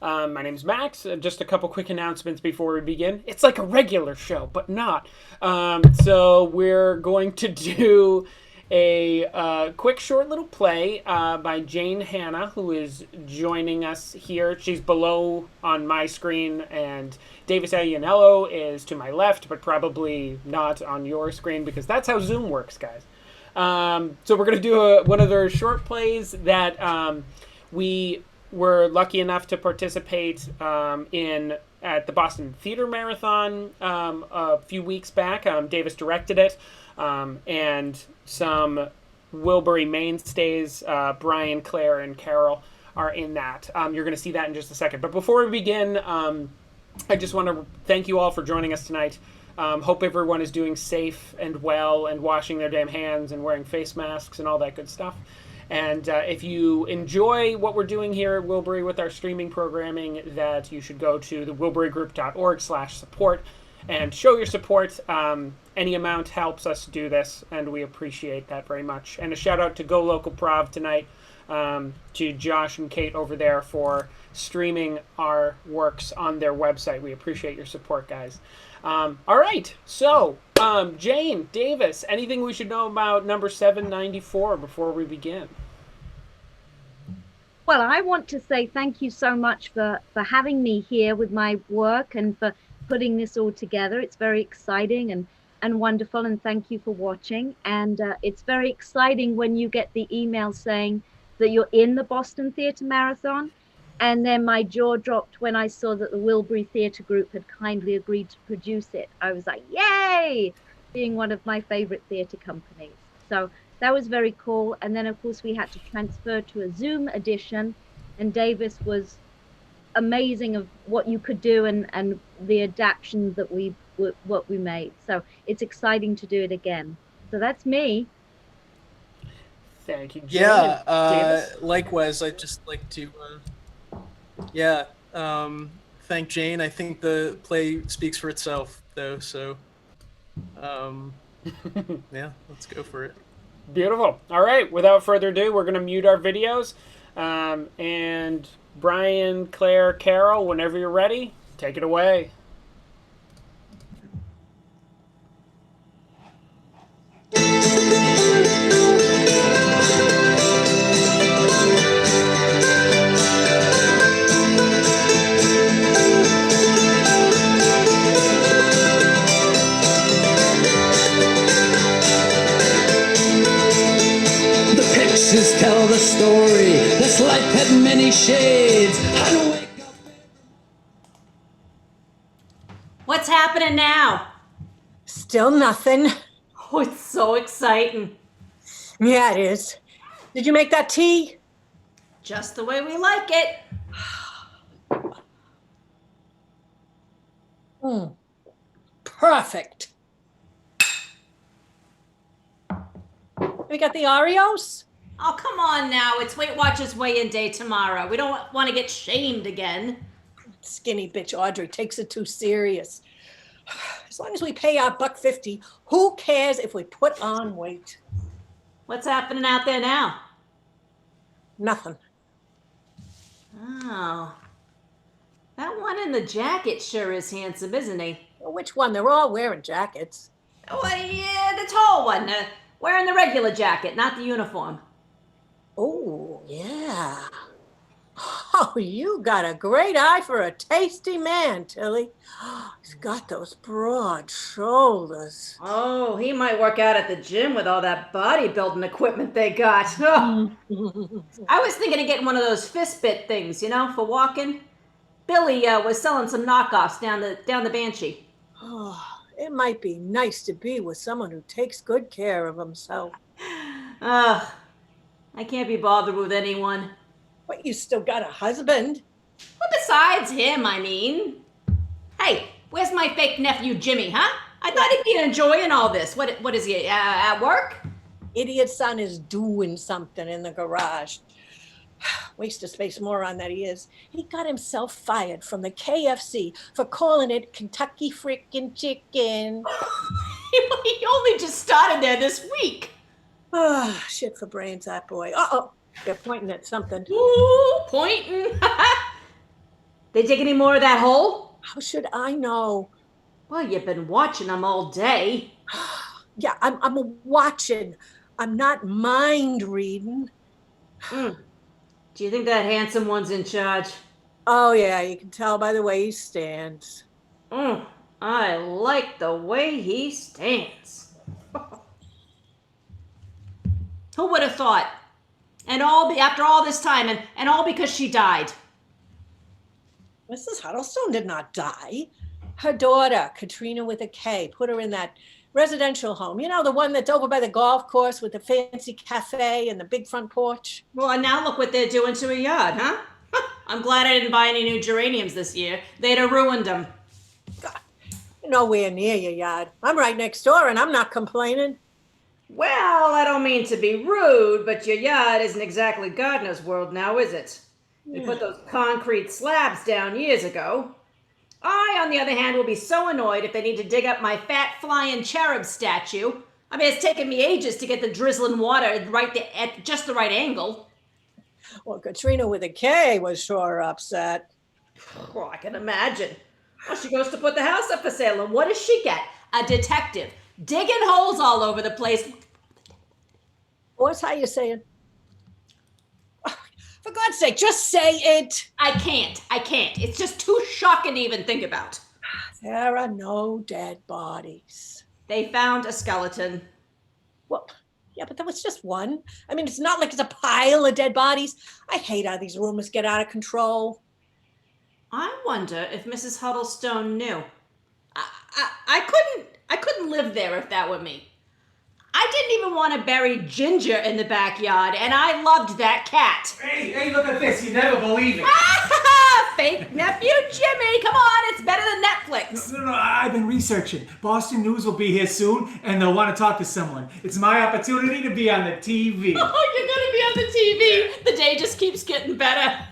My name's Max. Just a couple quick announcements before we begin. It's like a regular show, but not. So we're going to do a quick short little play by Jayne Hannah, who is joining us here. She's below on my screen, and Davis Ayanello is to my left, but probably not on your screen because that's how Zoom works, guys. So we're going to do one of their short plays that we were lucky enough to participate in at the Boston Theater Marathon a few weeks back. Davis directed it, and some Wilbury mainstays, Brian, Claire, and Carol, are in that. You're going to see that in just a second. But before we begin, I just want to thank you all for joining us tonight. Hope everyone is doing safe and well and washing their damn hands and wearing face masks and all that good stuff. And if you enjoy what we're doing here at Wilbury with our streaming programming, that you should go to the wilburygroup.org/support and show your support. Any amount helps us do this, and we appreciate that very much. And a shout out to Go Local Prov tonight, to Josh and Kate over there for streaming our works on their website. We appreciate your support, guys. All right, so Jayne, Davis, anything we should know about number 794 before we begin? Well, I want to say thank you so much for having me here with my work and for putting this all together. It's very exciting and wonderful, and thank you for watching. And it's very exciting when you get the email saying that you're in the Boston Theater Marathon. And then my jaw dropped when I saw that the Wilbury Theater Group had kindly agreed to produce it. I was like, yay, being one of my favorite theater companies. So that was very cool. And then, of course, we had to transfer to a Zoom edition. And Davis was amazing of what you could do and the adaptations that we made. So it's exciting to do it again. So that's me. Thank you, Jayne. Yeah, likewise, I'd just like to... thank Jayne. I think the play speaks for itself, though. So, yeah, let's go for it. Beautiful. All right. Without further ado, we're going to mute our videos. And Brian, Claire, Carol, whenever you're ready, take it away. Tell the story. This life had many shades. What's happening now? Still nothing. Oh, it's so exciting. Yeah, it is. Did you make that tea? Just the way we like it. Perfect. We got the Oreos? Oh, come on now. It's Weight Watchers weigh-in day tomorrow. We don't want to get shamed again. Skinny bitch Audrey takes it too serious. As long as we pay our $1.50, who cares if we put on weight? What's happening out there now? Nothing. Oh. That one in the jacket sure is handsome, isn't he? Well, which one? They're all wearing jackets. Oh, yeah, the tall one. Wearing the regular jacket, not the uniform. Oh, yeah. Oh, you got a great eye for a tasty man, Tilly. He's got those broad shoulders. Oh, he might work out at the gym with all that bodybuilding equipment they got. Oh. I was thinking of getting one of those fist bit things, for walking. Billy was selling some knockoffs down the Banshee. Oh, it might be nice to be with someone who takes good care of himself. Ugh. I can't be bothered with anyone. But you still got a husband. Well, besides him, I mean. Hey, where's my fake nephew Jimmy, huh? I thought he'd be enjoying all this. What is he, at work? Idiot son is doing something in the garage. Waste of space moron that he is. He got himself fired from the KFC for calling it Kentucky frickin' chicken. He only just started there this week. Ah, shit for brains, that boy. Uh-oh, they're pointing at something. Ooh, pointing. They dig any more of that hole? How should I know? Well, you've been watching them all day. Yeah, I'm watching. I'm not mind reading. Mm. Do you think that handsome one's in charge? Oh, yeah, you can tell by the way he stands. Mm. I like the way he stands. Who would have thought? And after all this time, and all because she died. Mrs. Huddlestone did not die. Her daughter, Katrina with a K, put her in that residential home. You know, the one that's over by the golf course with the fancy cafe and the big front porch. Well, and now look what they're doing to her yard, huh? I'm glad I didn't buy any new geraniums this year. They'd have ruined them. God, nowhere near your yard. I'm right next door and I'm not complaining. Well, I don't mean to be rude, but your yard isn't exactly gardener's world now, is it? We put those concrete slabs down years ago. I, on the other hand, will be so annoyed if they need to dig up my fat flying cherub statue. I mean, it's taken me ages to get the drizzling water right there at just the right angle. Well, Katrina with a K was sure upset. Well, I can imagine. Well, she goes to put the house up for sale, and what does she get? A detective. Digging holes all over the place. What's how you saying? For God's sake, just say it. I can't. It's just too shocking to even think about. There are no dead bodies. They found a skeleton. Well, yeah, but that was just one. I mean, it's not like it's a pile of dead bodies. I hate how these rumors get out of control. I wonder if Mrs. Huddlestone knew. I couldn't live there if that were me. I didn't even want to bury Ginger in the backyard, and I loved that cat. Hey, look at this. You never believe it. Fake nephew Jimmy. Come on, it's better than Netflix. No, I've been researching. Boston News will be here soon, and they'll want to talk to someone. It's my opportunity to be on the TV. Oh, you're going to be on the TV. The day just keeps getting better.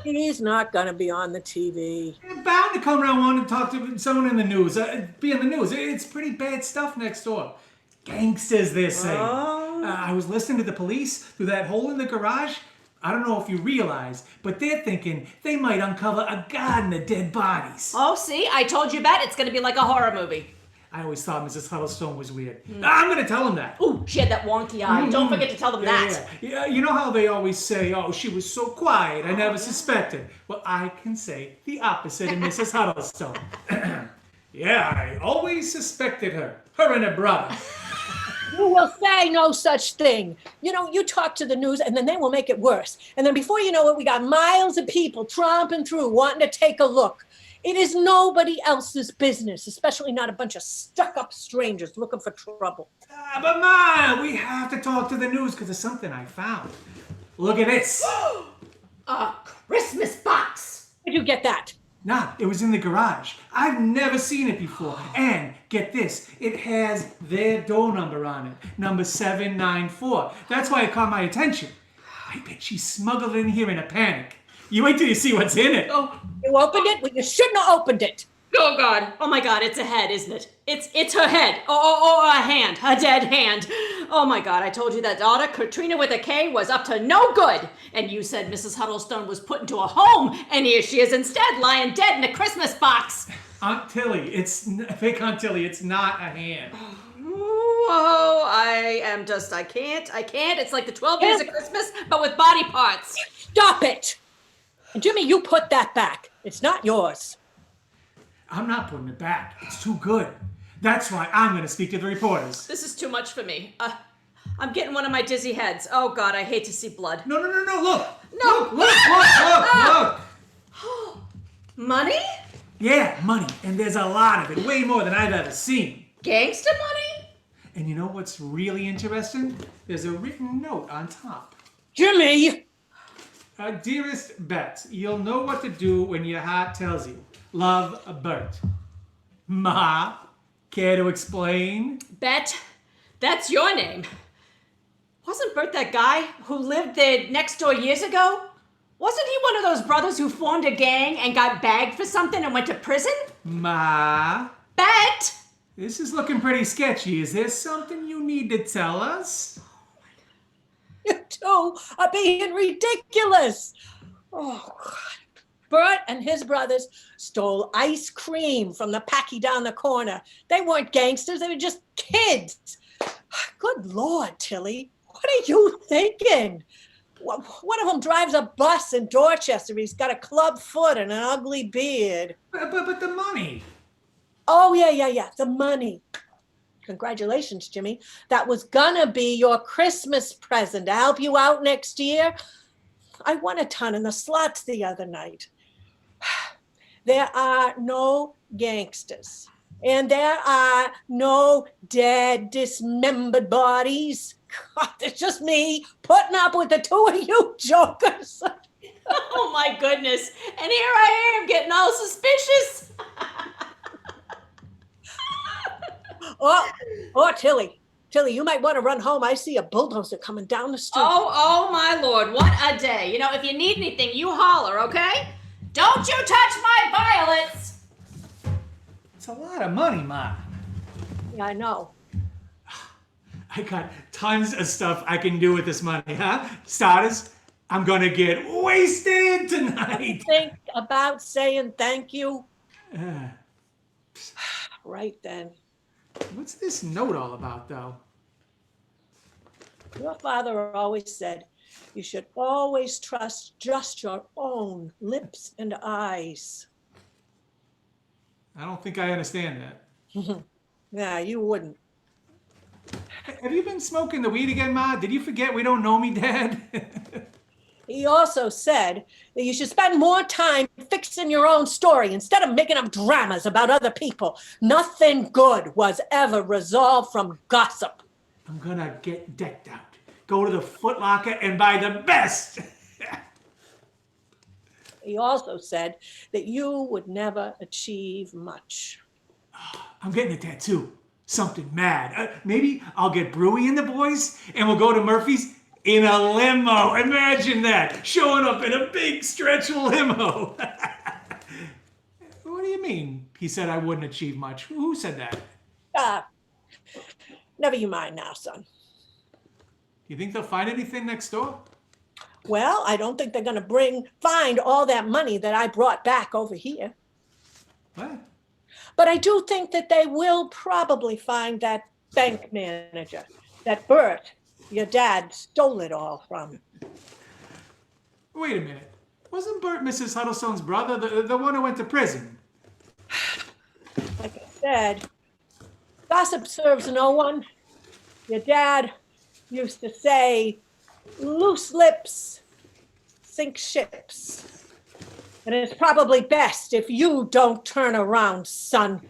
He's not going to be on the TV. You're bound to come around wanting to talk to someone in the news. Be in the news. It's pretty bad stuff next door. Gangsters, they're saying. I was listening to the police through that hole in the garage. I don't know if you realize, but they're thinking they might uncover a garden of dead bodies. Oh, see? I told you, Bet. It's going to be like a horror movie. I always thought Mrs. Huddlestone was weird. I'm going to tell them that. Ooh, she had that wonky eye. Don't forget to tell them that. Yeah, you know how they always say, oh, she was so quiet, I never suspected. Well, I can say the opposite of Mrs. Huddlestone. Yeah, I always suspected her and her brother. You will say no such thing. You know, you talk to the news and then they will make it worse. And then before you know it, we got miles of people tromping through wanting to take a look. It is nobody else's business, especially not a bunch of stuck-up strangers looking for trouble. But Ma, we have to talk to the news because of something I found. Look at this. A Christmas box. Where'd you get that? Nah, it was in the garage. I've never seen it before. And get this, it has their door number on it, number 794. That's why it caught my attention. I bet she smuggled it in here in a panic. You wait till you see what's in it. Oh, You opened it? Well, you shouldn't have opened it. oh God. Oh my God, it's a head, isn't it? It's her head. Or a hand. A dead hand. Oh my God, I told you that daughter, Katrina with a K, was up to no good. And you said Mrs. Huddlestone was put into a home, and here she is instead, lying dead in a Christmas box. Aunt Tilly, fake Aunt Tilly, it's not a hand. Oh, I can't. It's like the 12 Days of Christmas, but with body parts. Stop it. And Jimmy, you put that back. It's not yours. I'm not putting it back. It's too good. That's why I'm going to speak to the reporters. This is too much for me. I'm getting one of my dizzy heads. Oh God, I hate to see blood. No, look. No. Look. Money? Yeah, money. And there's a lot of it. Way more than I've ever seen. Gangster money? And you know what's really interesting? There's a written note on top. Jimmy! Dearest Bet, you'll know what to do when your heart tells you. Love, Bert. Ma, care to explain? Bet, that's your name. Wasn't Bert that guy who lived there next door years ago? Wasn't he one of those brothers who formed a gang and got bagged for something and went to prison? Ma, Bet! this is looking pretty sketchy. Is there something you need to tell us? You two are being ridiculous. Oh, God. Bert and his brothers stole ice cream from the packy down the corner. They weren't gangsters, they were just kids. Good Lord, Tilly, what are you thinking? One of them drives a bus in Dorchester. He's got a club foot and an ugly beard. But the money. Oh, yeah, the money. Congratulations, Jimmy. That was gonna be your Christmas present to help you out next year. I won a ton in the slots the other night. There are no gangsters, and there are no dead, dismembered bodies. God, it's just me putting up with the two of you jokers. Oh my goodness. And here I am getting all suspicious. Oh, Tilly, you might want to run home. I see a bulldozer coming down the street. Oh my Lord, what a day. You know, if you need anything, you holler, okay? Don't you touch my violets. It's a lot of money, Ma. Yeah, I know. I got tons of stuff I can do with this money, huh? Starters, I'm gonna get wasted tonight. Think about saying thank you. Right then. What's this note all about, though? Your father always said you should always trust just your own lips and eyes. I don't think I understand that. Yeah, you wouldn't. Have you been smoking the weed again, Ma? Did you forget we don't know me, Dad? He also said that you should spend more time fixing your own story instead of making up dramas about other people. Nothing good was ever resolved from gossip. I'm gonna get decked out. Go to the Foot Locker and buy the best. He also said that you would never achieve much. I'm getting a tattoo. Something mad. Maybe I'll get Brewy and the boys and we'll go to Murphy's in a limo. Imagine that. Showing up in a big stretch limo. What do you mean? He said I wouldn't achieve much. Who said that? Never you mind now, son. You think they'll find anything next door? Well, I don't think they're going to find all that money that I brought back over here. What? But I do think that they will probably find that bank manager that Bert, your dad, stole it all from. Wait a minute. Wasn't Bert Mrs. Huddlestone's brother, the one who went to prison? Like I said, gossip serves no one. Your dad used to say, loose lips sink ships. And it's probably best if you don't turn around, son.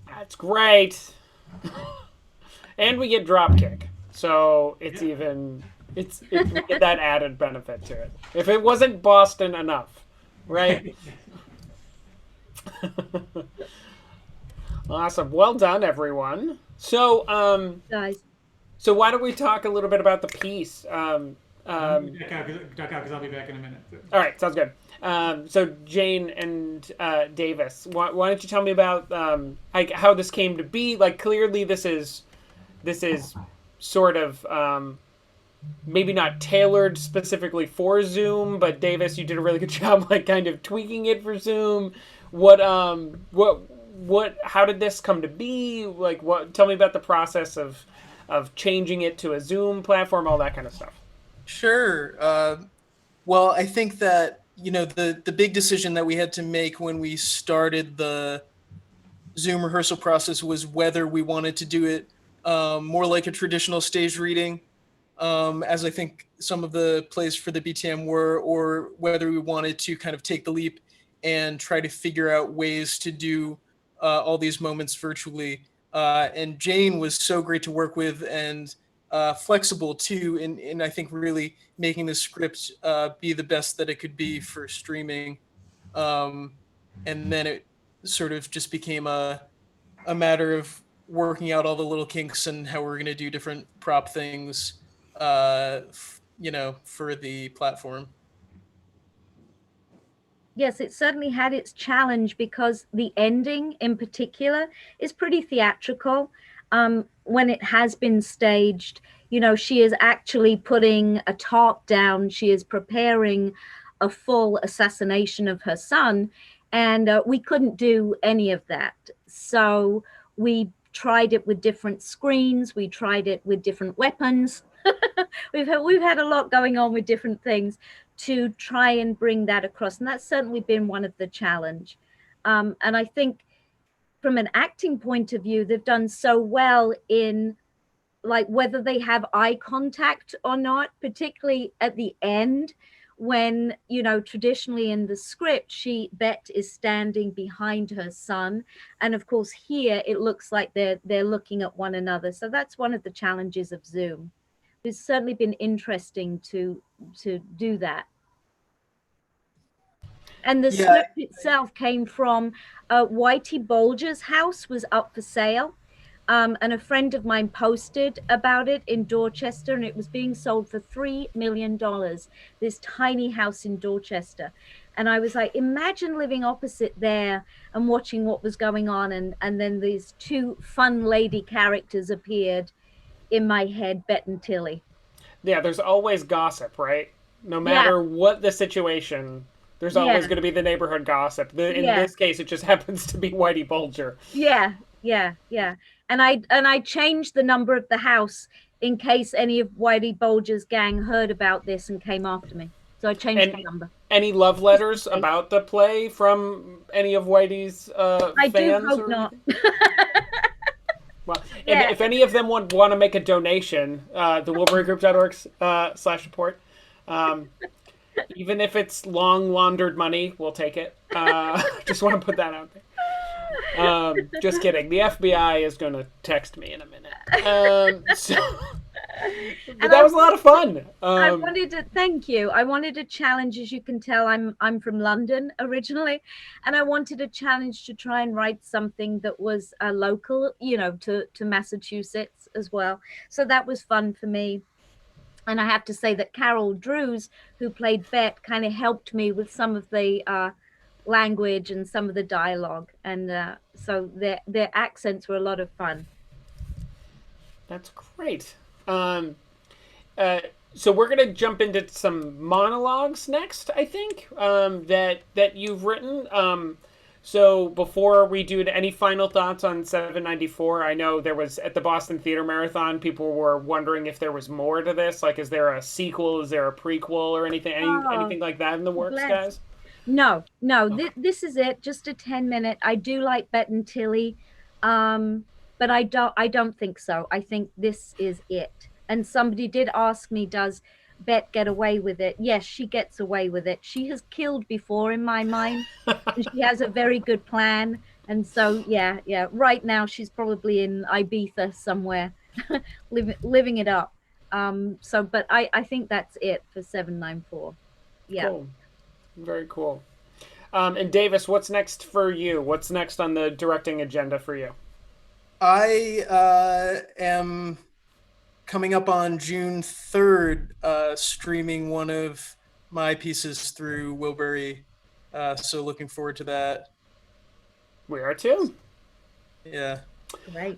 That's great. And we get dropkick. So it's even we get that added benefit to it. If it wasn't Boston enough, right? Awesome. Well done, everyone. So Guys, so why don't we talk a little bit about the piece? Duck out because I'll be back in a minute. All right, sounds good. So Jayne and Davis, why don't you tell me about like how this came to be? Like clearly this is sort of maybe not tailored specifically for Zoom, but Davis, you did a really good job like kind of tweaking it for Zoom. How did this come to be? Like tell me about the process of changing it to a Zoom platform, all that kind of stuff. Sure. Well, I think that, the big decision that we had to make when we started the Zoom rehearsal process was whether we wanted to do it more like a traditional stage reading, as I think some of the plays for the BTM were, or whether we wanted to kind of take the leap and try to figure out ways to do all these moments virtually. And Jayne was so great to work with and flexible too, in I think really making the script be the best that it could be for streaming. And then it sort of just became a matter of working out all the little kinks and how we're going to do different prop things, for the platform. Yes, it certainly had its challenge because the ending in particular is pretty theatrical. When it has been staged, she is actually putting a tarp down, she is preparing a full assassination of her son, and we couldn't do any of that. So we tried it with different screens, we tried it with different weapons. We've had a lot going on with different things to try and bring that across, and that's certainly been one of the challenge. And I think from an acting point of view, they've done so well in, like, whether they have eye contact or not, particularly at the end when, traditionally in the script, Bet is standing behind her son, and of course here it looks like they're looking at one another. So that's one of the challenges of Zoom. It's certainly been interesting to do that. And the script itself came from Whitey Bulger's house was up for sale. And a friend of mine posted about it in Dorchester, and it was being sold for $3 million, this tiny house in Dorchester. And I was like, imagine living opposite there and watching what was going on. And then these two fun lady characters appeared in my head, Bet and Tilly. Yeah, there's always gossip, right? No matter what the situation, there's always going to be the neighborhood gossip. In this case, it just happens to be Whitey Bulger. Yeah. And I changed the number of the house in case any of Whitey Bulger's gang heard about this and came after me. So I changed the number. Any love letters about the play from any of Whitey's I fans? do hope not. Well, and if any of them want to make a donation, the WilburyGroup.org/support. Even if it's long laundered money, we'll take it. Just want to put that out there. Just kidding. The FBI is going to text me in a minute. But that was a lot of fun. I wanted to thank you. I wanted a challenge. As you can tell, I'm from London originally, and I wanted a challenge to try and write something that was local, to Massachusetts as well. So that was fun for me. And I have to say that Carol Drews, who played Bet, kind of helped me with some of the language and some of the dialogue, and so their accents were a lot of fun. That's great. So we're gonna jump into some monologues next, I think, that you've written. So before we do any final thoughts on 794, I know there was at the Boston Theater Marathon, people were wondering if there was more to this. Like, is there a sequel? Is there a prequel or anything? Anything like that in the works, guys? No. Okay. This is it. Just a 10-minute. I do like Bet and Tilly, but I don't think so. I think this is it. And somebody did ask me, does Bet get away with it? Yes, she gets away with it. She has killed before in my mind. And she has a very good plan. And so, yeah. Right now, she's probably in Ibiza somewhere, living it up. But I think that's it for 794. Yeah. Cool. Very cool. And Davis, what's next for you? What's next on the directing agenda for you? I am coming up on June 3rd, streaming one of my pieces through Wilbury. So looking forward to that. We are too. Yeah. Right.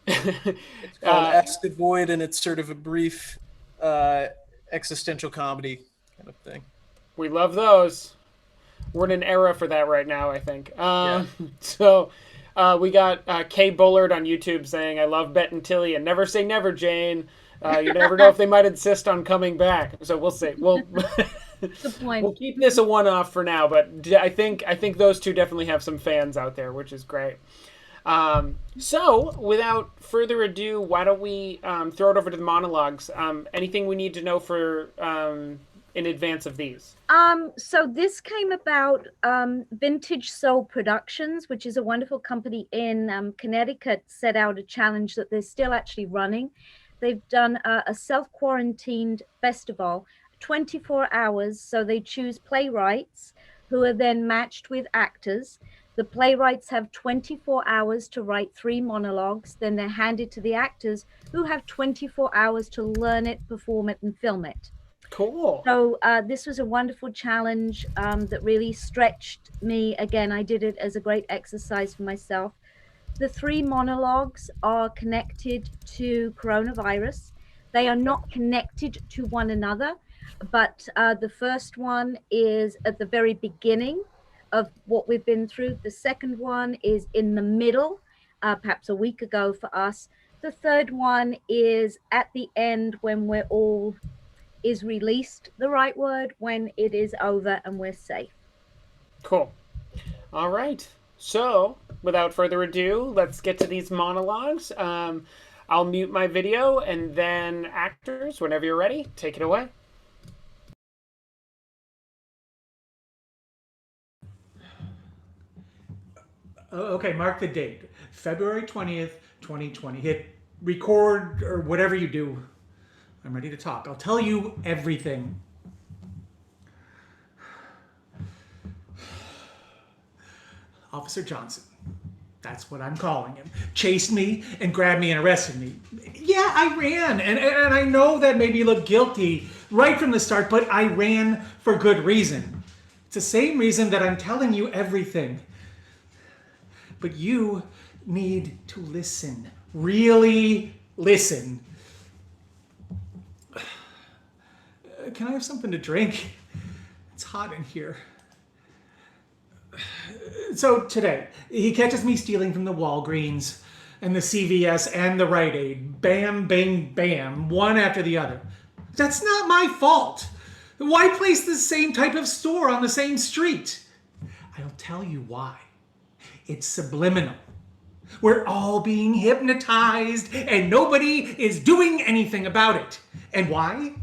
It's called Ask the Void, and it's sort of a brief existential comedy kind of thing. We love those. We're in an era for that right now, I think. So we got Kay Bullard on YouTube saying, I love Bet and Tilly and never say never, Jayne. You never know if they might insist on coming back. So we'll see. We'll keep this a one-off for now, but I think those two definitely have some fans out there, which is great. So without further ado, why don't we throw it over to the monologues? Anything we need to know for in advance of these? So this came about, Vintage Soul Productions, which is a wonderful company in Connecticut, set out a challenge that they're still actually running. They've done a self-quarantined festival, 24 hours. So they choose playwrights who are then matched with actors. The playwrights have 24 hours to write 3 monologues, then they're handed to the actors who have 24 hours to learn it, perform it, and film it. Cool. So this was a wonderful challenge that really stretched me. Again, I did it as a great exercise for myself. The 3 monologues are connected to coronavirus. They are not connected to one another, but the first one is at the very beginning of what we've been through. The second one is in the middle, perhaps a week ago for us. The third one is at the end when we're all, is released the right word, when it is over and we're safe. Cool. All right. So, without further ado, let's get to these monologues. I'll mute my video, and then actors, whenever you're ready, take it away. Okay, mark the date. February 20th, 2020. Hit record or whatever you do. I'm ready to talk. I'll tell you everything. Officer Johnson, that's what I'm calling him, chased me and grabbed me and arrested me. Yeah, I ran, and I know that made me look guilty right from the start, but I ran for good reason. It's the same reason that I'm telling you everything. But you need to listen. Really listen. Can I have something to drink? It's hot in here. So today, he catches me stealing from the Walgreens and the CVS and the Rite Aid. Bam, bang, bam, one after the other. That's not my fault. Why place the same type of store on the same street? I'll tell you why. It's subliminal. We're all being hypnotized and nobody is doing anything about it. And why?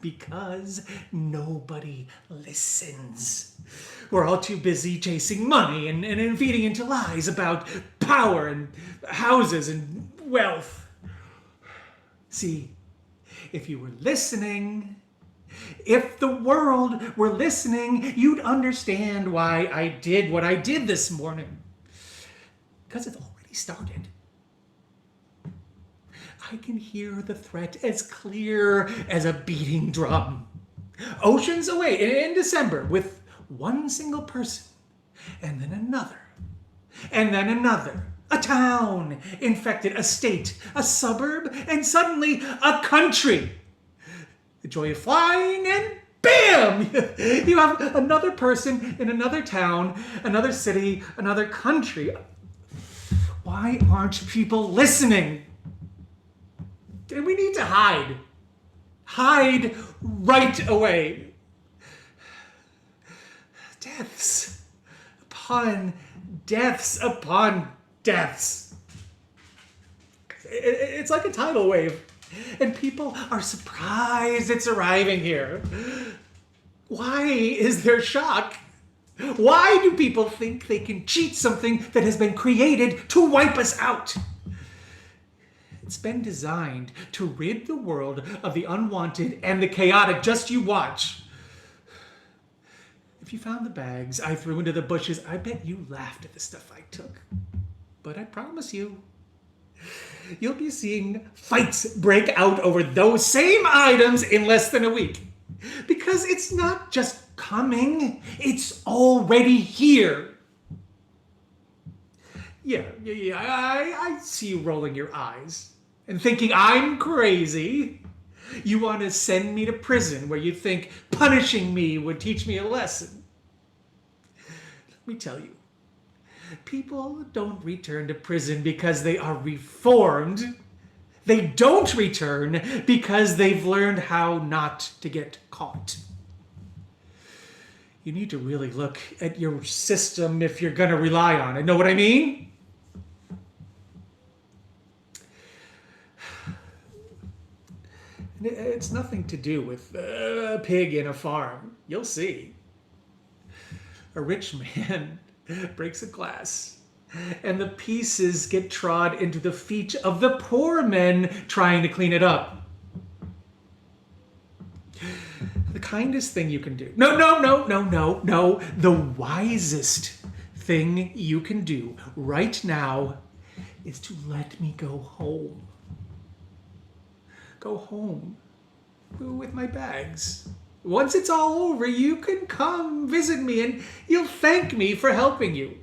Because nobody listens. We're all too busy chasing money and feeding into lies about power and houses and wealth. See, if you were listening, if the world were listening, you'd understand why I did what I did this morning. Because it's already started. I can hear the threat as clear as a beating drum. Oceans away in December with one single person, and then another, and then another. A town infected, a state, a suburb, and suddenly a country. The joy of flying, and bam! You have another person in another town, another city, another country. Why aren't people listening? And we need to hide. Hide right away. Deaths upon deaths upon deaths. It's like a tidal wave. And people are surprised it's arriving here. Why is there shock? Why do people think they can cheat something that has been created to wipe us out? It's been designed to rid the world of the unwanted and the chaotic. Just you watch. If you found the bags I threw into the bushes, I bet you laughed at the stuff I took. But I promise you, you'll be seeing fights break out over those same items in less than a week. Because it's not just coming, it's already here. Yeah, I see you rolling your eyes and thinking I'm crazy. You want to send me to prison where you think punishing me would teach me a lesson. Let me tell you, people don't return to prison because they are reformed. They don't return because they've learned how not to get caught. You need to really look at your system if you're going to rely on it. Know what I mean? It's nothing to do with a pig in a farm. You'll see. A rich man breaks a glass, and the pieces get trod into the feet of the poor men trying to clean it up. The kindest thing you can do. No. The wisest thing you can do right now is to let me go home. Go home with my bags. Once it's all over, you can come visit me and you'll thank me for helping you.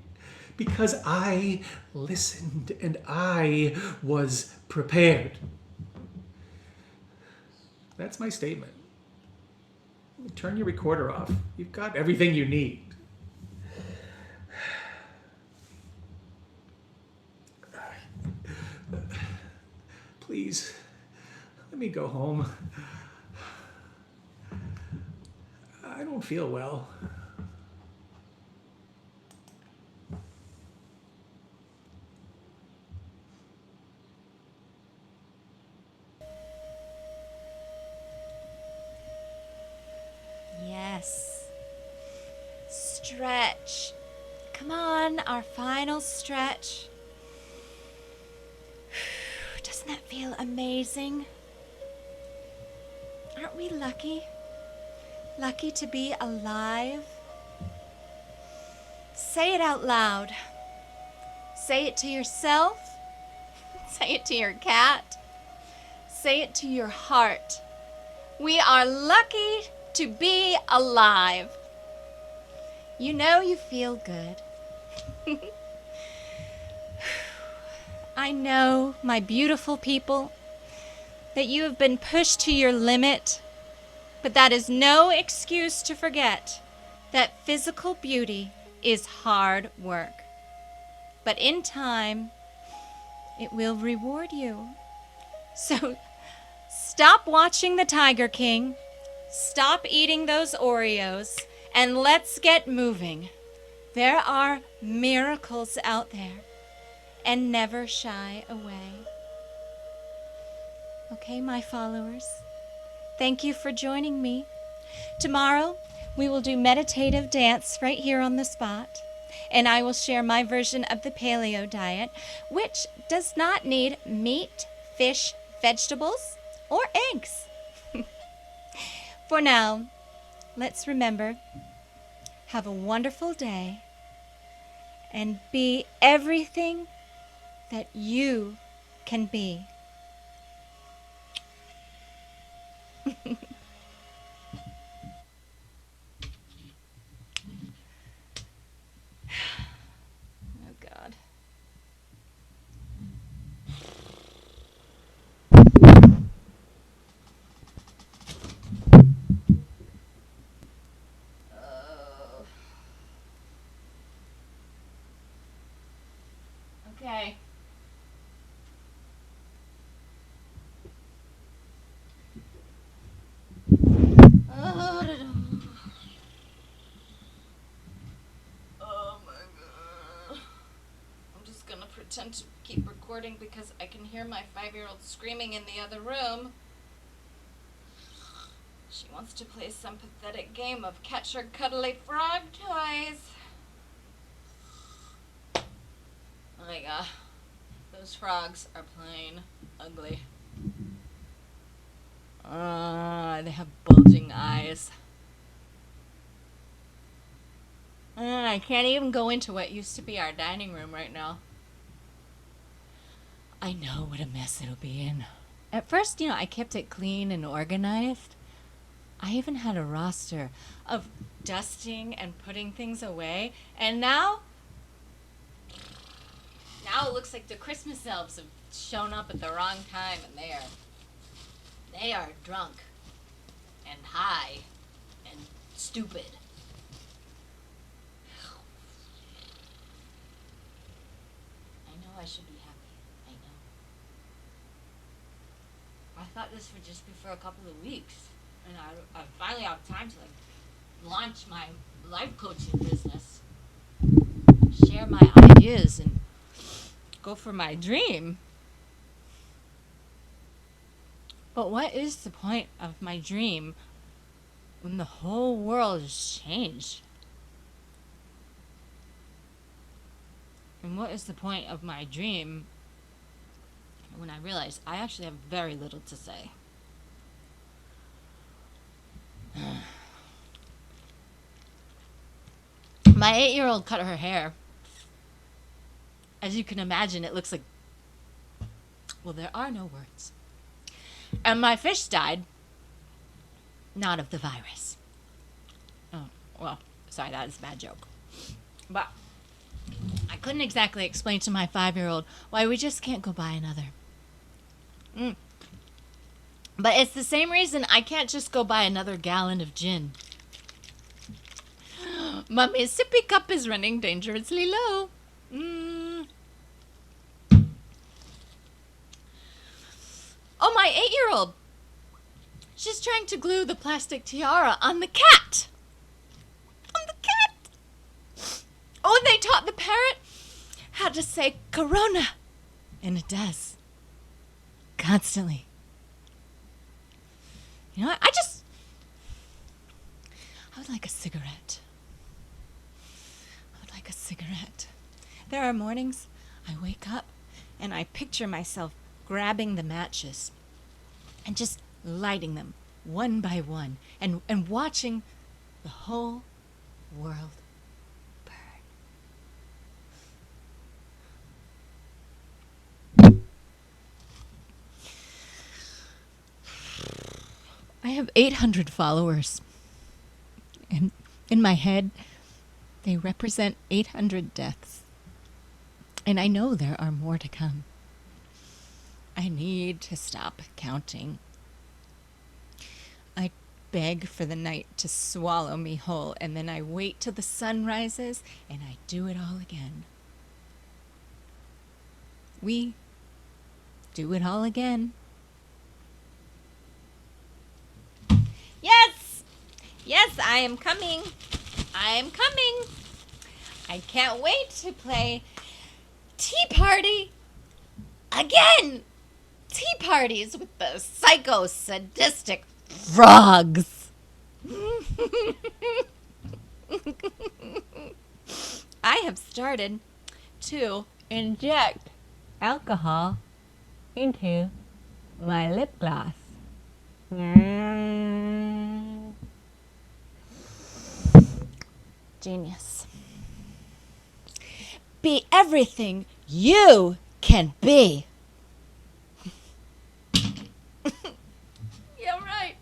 Because I listened and I was prepared. That's my statement. Turn your recorder off. You've got everything you need. Please, let me go home. I don't feel well. Yes. Stretch. Come on, our final stretch. Doesn't that feel amazing? Aren't we lucky? Lucky to be alive? Say it out loud. Say it to yourself. Say it to your cat. Say it to your heart. We are lucky to be alive. You know you feel good. I know, my beautiful people, that you have been pushed to your limit, but that is no excuse to forget that physical beauty is hard work. But in time, it will reward you. So stop watching the Tiger King, stop eating those Oreos, and let's get moving. There are miracles out there, and never shy away. Okay, my followers, thank you for joining me. Tomorrow, we will do meditative dance right here on the spot, and I will share my version of the paleo diet, which does not need meat, fish, vegetables, or eggs. For now, let's remember, have a wonderful day, and be everything that you can be. Oh, God. Okay. Oh my God. I'm just gonna pretend to keep recording because I can hear my 5-year-old screaming in the other room. She wants to play some pathetic game of catch her cuddly frog toys. Oh my God. Those frogs are plain ugly. They have bulging eyes. I can't even go into what used to be our dining room right now. I know what a mess it'll be in. At first, I kept it clean and organized. I even had a roster of dusting and putting things away. And now it looks like the Christmas elves have shown up at the wrong time, and they are drunk and high and stupid. I know I should be happy. I know. I thought this would just be for a couple of weeks, and I finally have time to launch my life coaching business, share my ideas, and go for my dream. But what is the point of my dream when the whole world has changed? And what is the point of my dream when I realize I actually have very little to say? My 8-year-old cut her hair As you can imagine, it looks like, well, there are no words. And my fish died, not of the virus. Oh, well, sorry, that is a bad joke. But I couldn't exactly explain to my 5-year-old why we just can't go buy another. But it's the same reason I can't just go buy another gallon of gin. My Mississippi cup is running dangerously low. Oh, my 8-year-old. She's trying to glue the plastic tiara on the cat. On the cat. Oh, and they taught the parrot how to say Corona. And it does. Constantly. You know what? I would like a cigarette. I would like a cigarette. There are mornings I wake up and I picture myself grabbing the matches and just lighting them one by one and watching the whole world burn. I have 800 followers. And in my head, they represent 800 deaths. And I know there are more to come. I need to stop counting. I beg for the night to swallow me whole, and then I wait till the sun rises, and I do it all again. We do it all again. Yes! Yes, I am coming. I am coming. I can't wait to play Tea Party again. Tea parties with the psycho sadistic frogs. I have started to inject alcohol into my lip gloss. Genius. Be everything you can be. Yeah, right.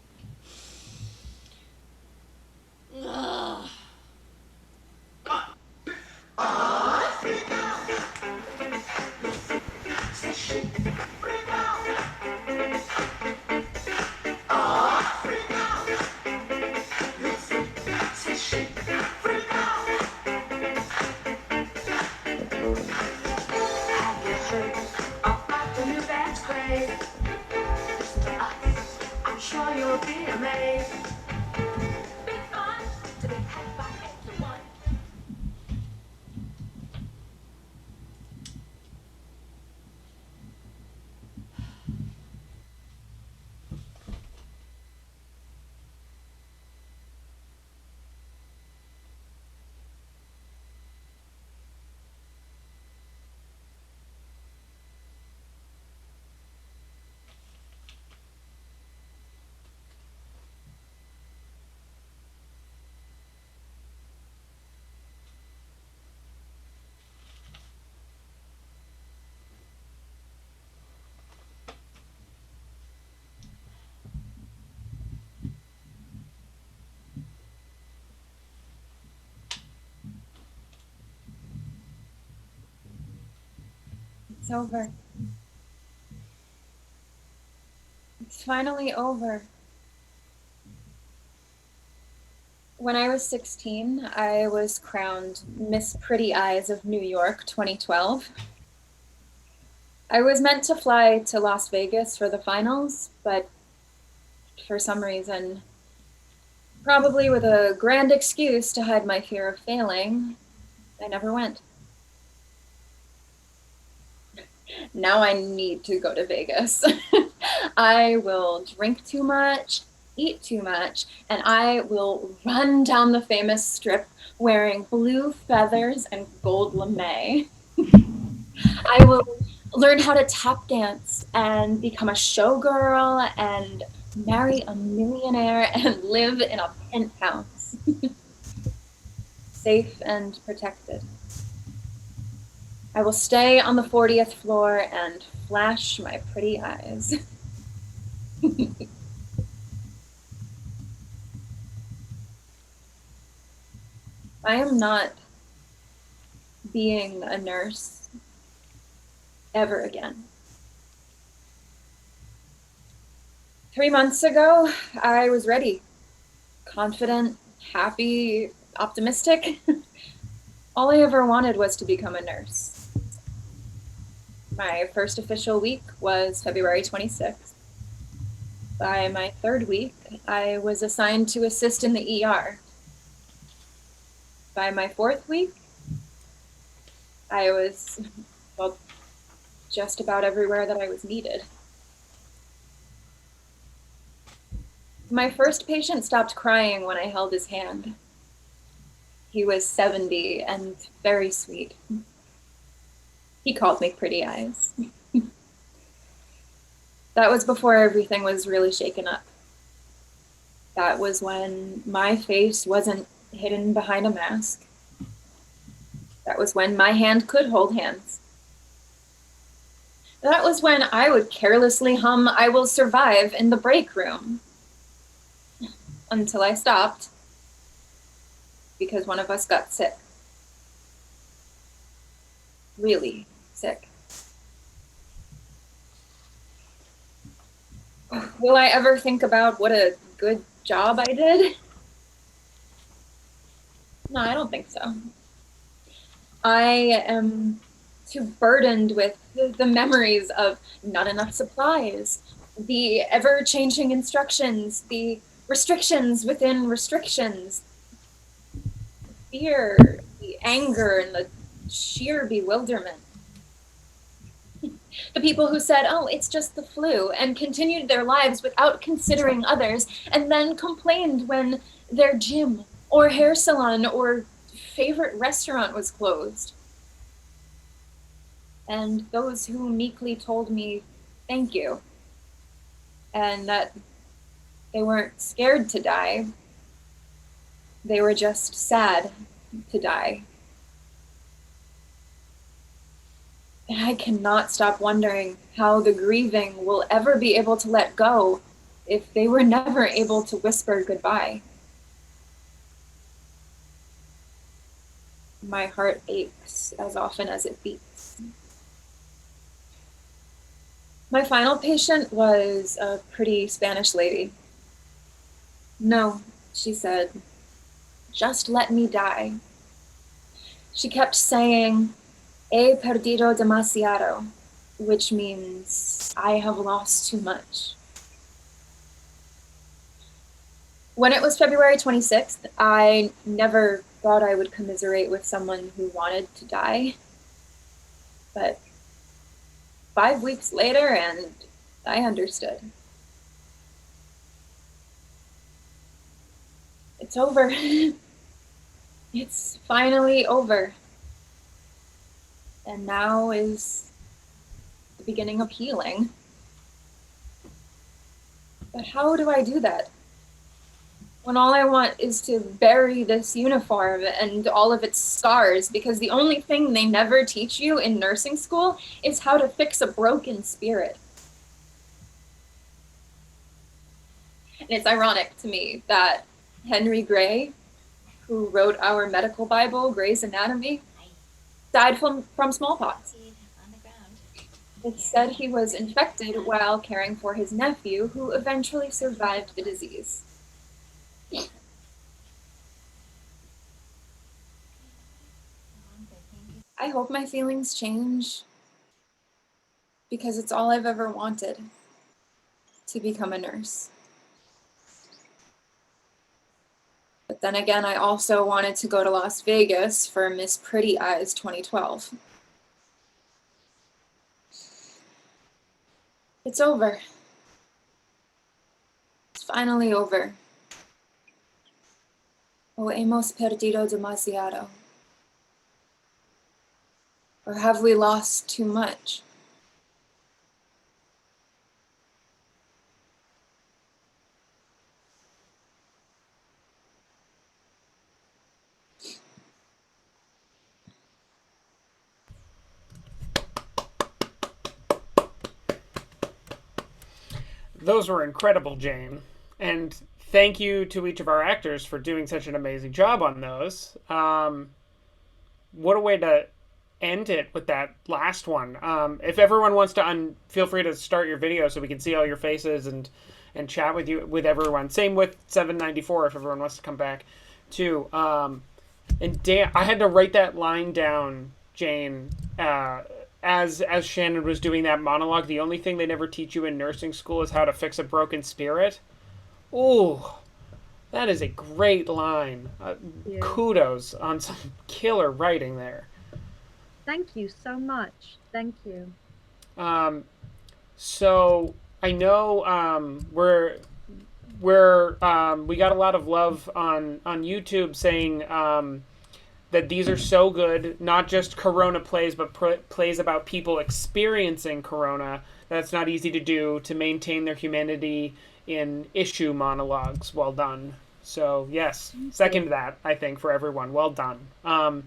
Ugh. Sure you'll be amazed. Big fun to be had by everyone. It's over. It's finally over. When I was 16, I was crowned Miss Pretty Eyes of New York 2012. I was meant to fly to Las Vegas for the finals, but for some reason, probably with a grand excuse to hide my fear of failing, I never went. Now I need to go to Vegas. I will drink too much, eat too much, and I will run down the famous strip wearing blue feathers and gold lame. I will learn how to tap dance and become a showgirl and marry a millionaire and live in a penthouse. Safe and protected. I will stay on the 40th floor and flash my pretty eyes. I am not being a nurse ever again. 3 months ago, I was ready. Confident, happy, optimistic. All I ever wanted was to become a nurse. My first official week was February 26th. By my third week, I was assigned to assist in the ER. By my fourth week, I was, well, just about everywhere that I was needed. My first patient stopped crying when I held his hand. He was 70 and very sweet. He called me Pretty Eyes. That was before everything was really shaken up. That was when my face wasn't hidden behind a mask. That was when my hand could hold hands. That was when I would carelessly hum "I Will Survive" in the break room. Until I stopped, because one of us got sick. Really sick. Will I ever think about what a good job I did? No, I don't think so. I am too burdened with the memories of not enough supplies, the ever-changing instructions, the restrictions within restrictions, the fear, the anger, and the sheer bewilderment. The people who said, "Oh, it's just the flu," and continued their lives without considering others, and then complained when their gym or hair salon or favorite restaurant was closed. And those who meekly told me thank you, and that they weren't scared to die, they were just sad to die. And I cannot stop wondering how the grieving will ever be able to let go if they were never able to whisper goodbye. My heart aches as often as it beats. My final patient was a pretty Spanish lady. "No," she said, "just let me die." She kept saying, "He perdido demasiado," which means I have lost too much. When it was February 26th, I never thought I would commiserate with someone who wanted to die. But 5 weeks later, and I understood. It's over. It's finally over. And now is the beginning of healing. But how do I do that? When all I want is to bury this uniform and all of its scars, because the only thing they never teach you in nursing school is how to fix a broken spirit. And it's ironic to me that Henry Gray, who wrote our medical Bible, Gray's Anatomy, died from smallpox. It said he was infected while caring for his nephew, who eventually survived the disease. I hope my feelings change, because it's all I've ever wanted, to become a nurse. But then again, I also wanted to go to Las Vegas for Miss Pretty Eyes 2012. It's over. It's finally over. O hemos perdido demasiado. Or have we lost too much? Those were incredible, Jayne. And thank you to each of our actors for doing such an amazing job on those. What a way to end it with that last one. If everyone wants to feel free to start your video so we can see all your faces and chat with everyone. Same with 794 if everyone wants to come back too. And Dan, I had to write that line down, Jayne, as Shannon was doing that monologue. The only thing they never teach you in nursing school is how to fix a broken spirit. Ooh, that is a great line. Kudos on some killer writing there. Thank you so much. Thank you. So I know we got a lot of love on YouTube saying that these are so good, not just Corona plays, but plays about people experiencing Corona. That's not easy to do, to maintain their humanity in issue monologues. Well done. So yes, second that, I think, for everyone. Well done. I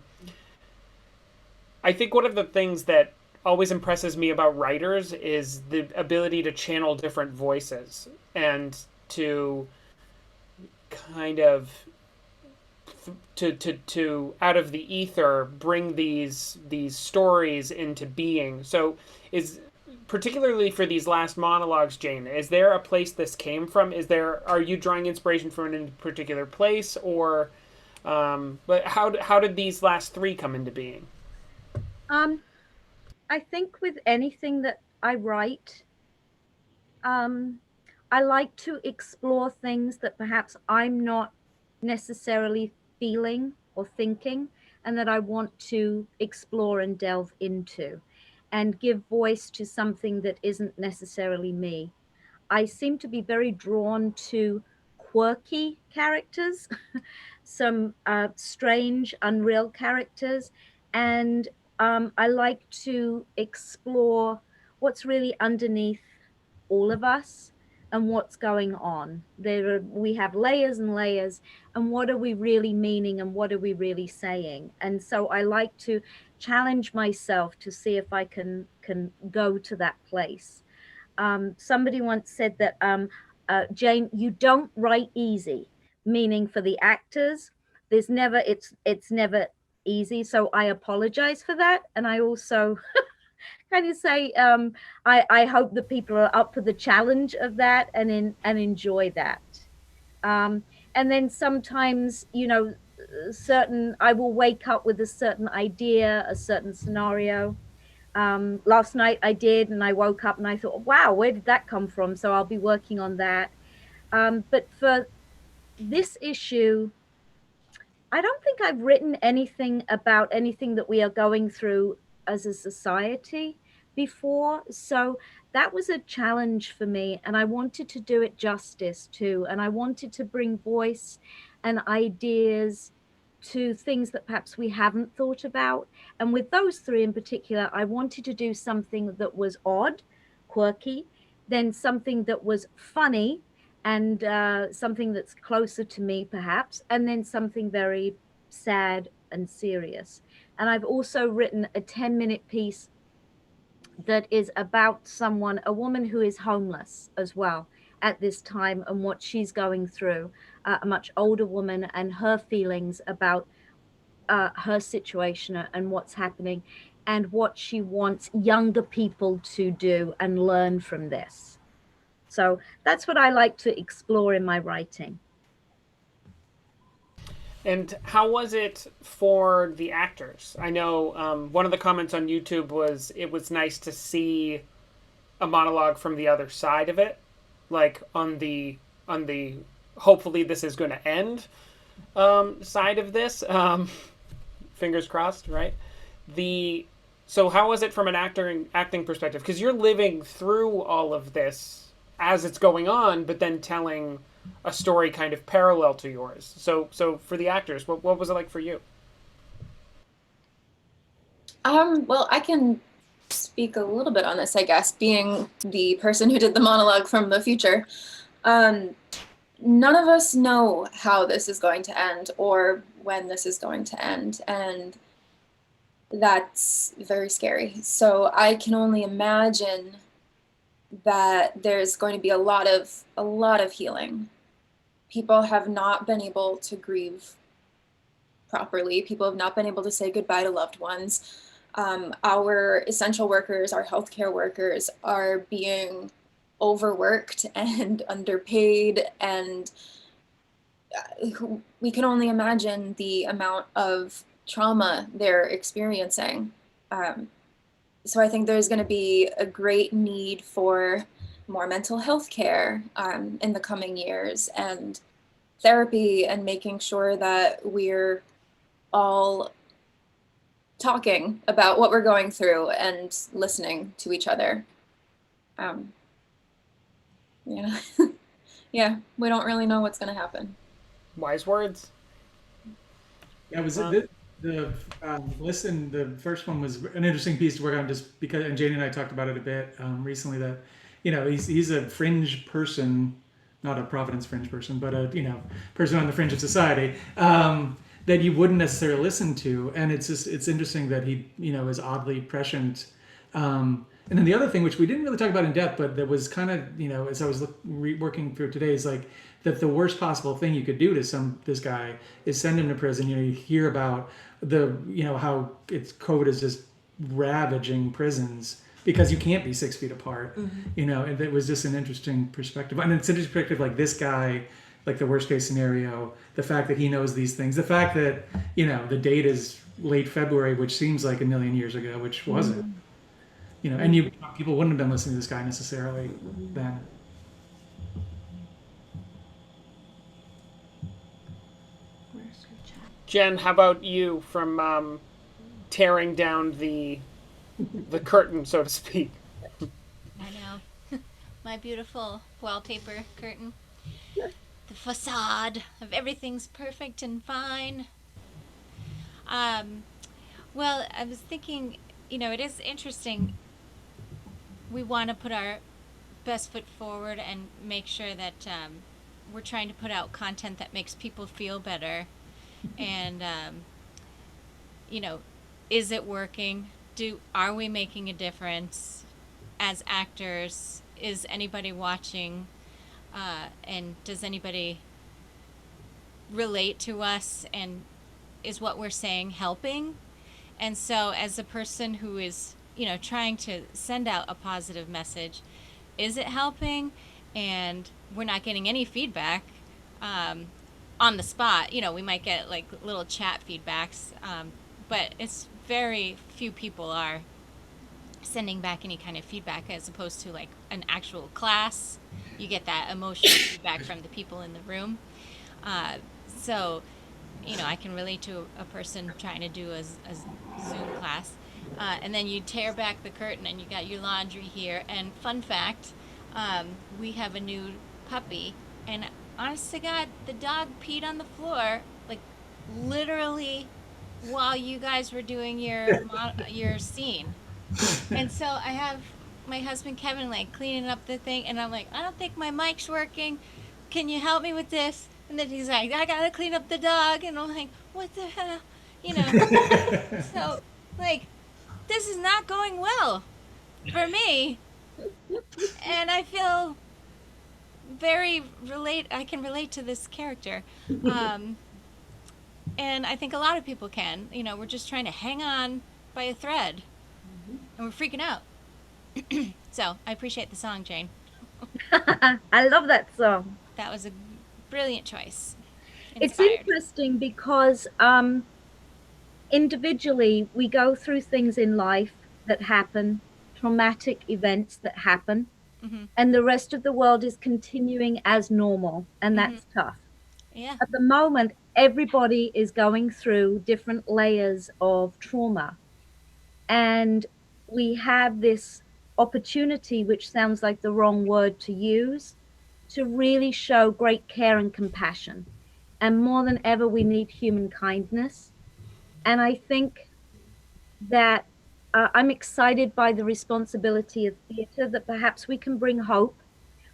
think one of the things that always impresses me about writers is the ability to channel different voices and to kind of to out of the ether bring these stories into being. So is particularly for these last monologues, Jayne, is there a place this came from? Are you drawing inspiration from a particular place, or but how did these last three come into being? I think with anything that I write, I like to explore things that perhaps I'm not necessarily feeling or thinking, and that I want to explore and delve into and give voice to something that isn't necessarily me. I seem to be very drawn to quirky characters, some strange, unreal characters, and I like to explore what's really underneath all of us and what's going on. We have layers and layers, and what are we really meaning and what are we really saying? And so I like to challenge myself to see if I can go to that place. Somebody once said that, Jayne, you don't write easy, meaning for the actors, it's never easy. So I apologize for that. And I also kind of say, I hope that people are up for the challenge of that and enjoy that. And then sometimes, I will wake up with a certain idea, a certain scenario. Last night I did, and I woke up and I thought, wow, where did that come from? So I'll be working on that. But for this issue, I don't think I've written anything about anything that we are going through as a society before. So that was a challenge for me, and I wanted to do it justice too. And I wanted to bring voice and ideas to things that perhaps we haven't thought about. And with those three in particular, I wanted to do something that was odd, quirky, then something that was funny, and something that's closer to me perhaps, and then something very sad and serious. And I've also written a 10-minute piece that is about a woman who is homeless as well at this time, and what she's going through, a much older woman, and her feelings about her situation and what's happening, and what she wants younger people to do and learn from this. So that's what I like to explore in my writing. And how was it for the actors? I know one of the comments on YouTube was it was nice to see a monologue from the other side of it, like on the hopefully this is going to end side of this. Fingers crossed, right? So how was it from an acting perspective? Because you're living through all of this as it's going on, but then telling a story kind of parallel to yours. So for the actors, what was it like for you? Well, I can speak a little bit on this, I guess, being the person who did the monologue from the future. None of us know how this is going to end or when this is going to end, and that's very scary. So I can only imagine that there's going to be a lot of healing. People have not been able to grieve properly. People have not been able to say goodbye to loved ones. Our essential workers, our healthcare workers, are being overworked and underpaid, and we can only imagine the amount of trauma they're experiencing. So I think there's going to be a great need for more mental health care in the coming years, and therapy, and making sure that we're all talking about what we're going through and listening to each other. Yeah. Yeah, we don't really know what's going to happen. Wise words. Yeah, was it listen? The first one was an interesting piece to work on, just because, and Jane and I talked about it a bit recently. That he's a fringe person, not a Providence fringe person, but a person on the fringe of society that you wouldn't necessarily listen to, and it's interesting that he is oddly prescient. And then the other thing, which we didn't really talk about in depth, but that was kind of, as I was working through today, is like that the worst possible thing you could do to this guy is send him to prison. You hear about how COVID is just ravaging prisons because you can't be 6 feet apart. And it was just an interesting perspective. And it's an interesting perspective, like this guy, like the worst case scenario, the fact that he knows these things, the fact that, the date is late February, which seems like a million years ago, which wasn't. And people wouldn't have been listening to this guy necessarily then. Jen, how about you from tearing down the curtain, so to speak? I know. My beautiful wallpaper curtain. The facade of everything's perfect and fine. Well, I was thinking, it is interesting. We want to put our best foot forward and make sure that we're trying to put out content that makes people feel better. And, is it working? Are we making a difference as actors? Is anybody watching? And does anybody relate to us? And is what we're saying helping? And so as a person who is, trying to send out a positive message, is it helping? And we're not getting any feedback on the spot. We might get like little chat feedbacks, but it's very few people are sending back any kind of feedback, as opposed to like an actual class. You get that emotional feedback from the people in the room. So I can relate to a person trying to do a Zoom class. And then you tear back the curtain and you got your laundry here. And fun fact, we have a new puppy. And honest to God, the dog peed on the floor, like literally while you guys were doing your scene. And so I have my husband Kevin like cleaning up the thing. And I'm like, I don't think my mic's working. Can you help me with this? And then he's like, I gotta clean up the dog. And I'm like, what the hell? So, like, this is not going well for me. And I feel I can relate to this character. And I think a lot of people can. We're just trying to hang on by a thread. And we're freaking out. So, I appreciate the song, Jane. I love that song. That was a brilliant choice. It's interesting because individually we go through things in life that happen, traumatic events that happen, and the rest of the world is continuing as normal, and that's tough. Yeah. At the moment, everybody is going through different layers of trauma, and we have this opportunity, which sounds like the wrong word to use, to really show great care and compassion. And more than ever, we need human kindness. And I think that I'm excited by the responsibility of theatre, that perhaps we can bring hope,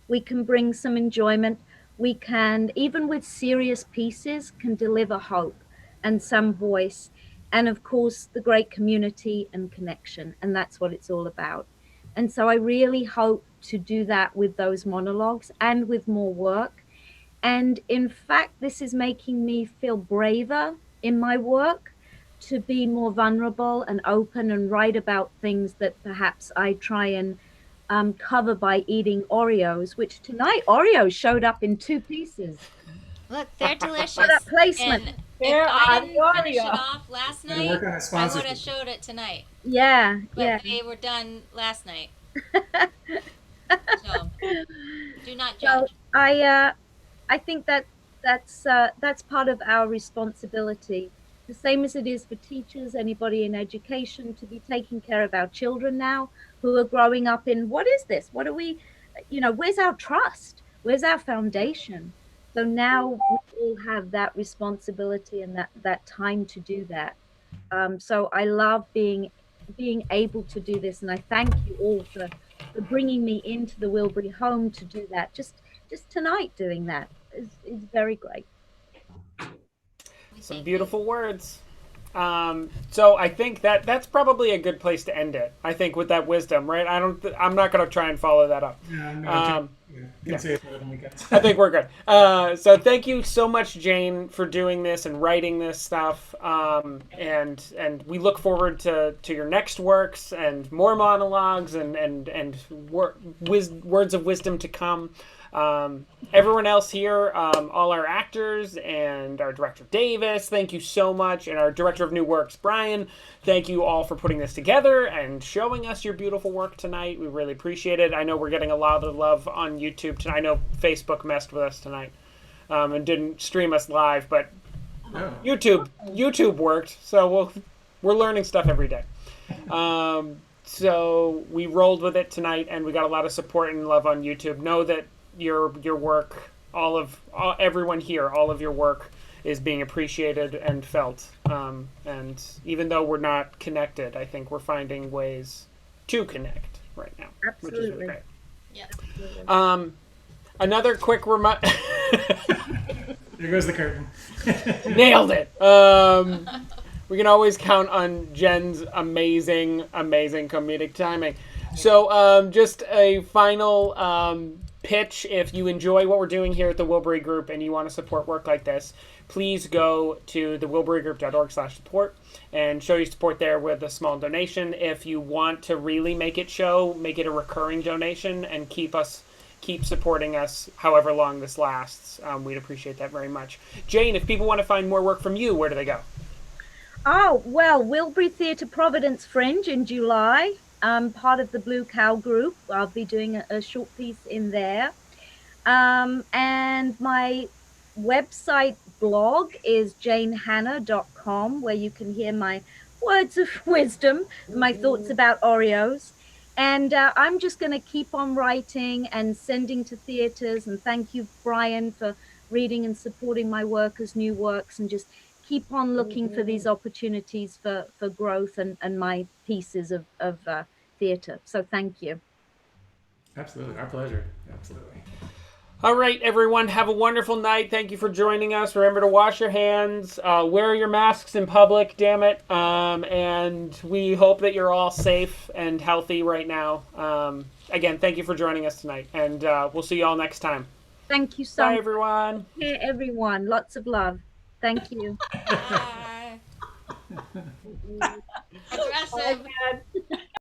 we can bring some enjoyment, we can, even with serious pieces, can deliver hope and some voice. And of course, the great community and connection. And that's what it's all about. And so I really hope to do that with those monologues and with more work. And in fact, this is making me feel braver in my work to be more vulnerable and open and write about things that perhaps I try and cover by eating Oreos, which tonight Oreos showed up in 2 pieces. Look, they're delicious. Product placement. And There if I are didn't finish it Oreo. off last Gotta night, work on a I would sponsorship. have showed it tonight. Yeah, But yeah. they were done last night. So do not So judge. I think that that's part of our responsibility, the same as it is for teachers, anybody in education, to be taking care of our children now who are growing up in what is this? What are we? Where's our trust? Where's our foundation? So now we all have that responsibility and that time to do that. So I love being able to do this, and I thank you all for bringing me into the Wilbury home to do that. Just tonight doing that is very great. Some beautiful words. So I think that's probably a good place to end it. I think with that wisdom, right? I'm not going to try and follow that up. Yeah, no, you can say it better than we can. I think we're good. So thank you so much, Jayne, for doing this and writing this stuff. And we look forward to your next works and more monologues and words of wisdom to come. Everyone else here, all our actors and our director Davis, thank you so much, and our director of new works Brian, thank you all for putting this together and showing us your beautiful work tonight. We really appreciate it. I know we're getting a lot of love on YouTube tonight. I know Facebook messed with us tonight and didn't stream us live, but YouTube worked, so we're learning stuff every day. So we rolled with it tonight, and we got a lot of support and love on YouTube. Know that your work, everyone here, all of your work is being appreciated and felt. And even though we're not connected, I think we're finding ways to connect right now, which is really great. Yeah. Another quick reminder. There goes the curtain. Nailed it. We can always count on Jen's amazing comedic timing. So just a final pitch. If you enjoy what we're doing here at the Wilbury Group and you want to support work like this, please go to thewilburygroup.org/support and show your support there with a small donation. If you want to really make it a recurring donation and keep supporting us however long this lasts. We'd appreciate that very much. Jayne, if people want to find more work from you, where do they go? Oh, well, Wilbury Theatre Providence Fringe in July. Part of the Blue Cow Group. I'll be doing a short piece in there. And my website blog is janehanna.com, where you can hear my words of wisdom, my thoughts about Oreos. And I'm just going to keep on writing and sending to theaters. And thank you, Brian, for reading and supporting my work as new works, and just keep on looking for these opportunities for growth and my pieces of theater. So thank you. Absolutely. Our pleasure. Absolutely. All right, everyone. Have a wonderful night. Thank you for joining us. Remember to wash your hands. Wear your masks in public, damn it. And we hope that you're all safe and healthy right now. Again, thank you for joining us tonight. And we'll see you all next time. Thank you so much. Bye, everyone. Hey, everyone. Lots of love. Thank you. Bye. Aggressive.